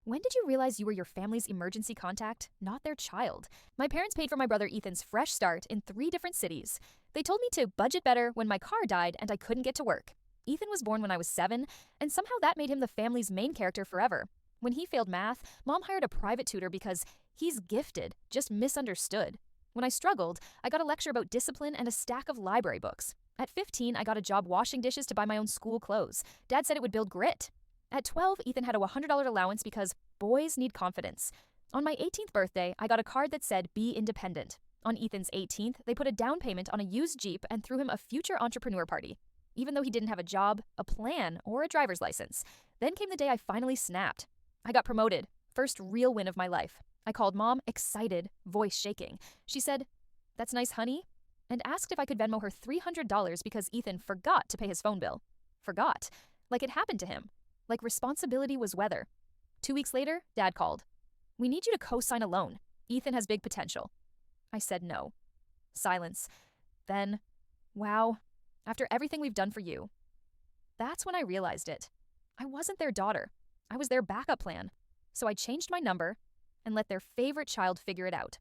When did you realize you were your family's emergency contact, not their child? My parents paid for my brother Ethan's fresh start in 3 different cities. They told me to budget better when my car died and I couldn't get to work. Ethan was born when I was 7, and somehow that made him the family's main character forever. When he failed math, Mom hired a private tutor because he's gifted, just misunderstood. When I struggled, I got a lecture about discipline and a stack of library books. At 15, I got a job washing dishes to buy my own school clothes. Dad said it would build grit. At 12, Ethan had a $100 allowance because boys need confidence. On my 18th birthday, I got a card that said, "Be independent." On Ethan's 18th, they put a down payment on a used Jeep and threw him a future entrepreneur party, even though he didn't have a job, a plan, or a driver's license. Then came the day I finally snapped. I got promoted. First real win of my life. I called Mom, excited, voice shaking. She said, "That's nice, honey," and asked if I could Venmo her $300 because Ethan forgot to pay his phone bill. Forgot. Like it happened to him. Like responsibility was weather. 2 weeks later, Dad called. "We need you to co-sign a loan. Ethan has big potential." I said no. Silence. Then, "Wow, after everything we've done for you." That's when I realized it. I wasn't their daughter. I was their backup plan. So I changed my number and let their favorite child figure it out.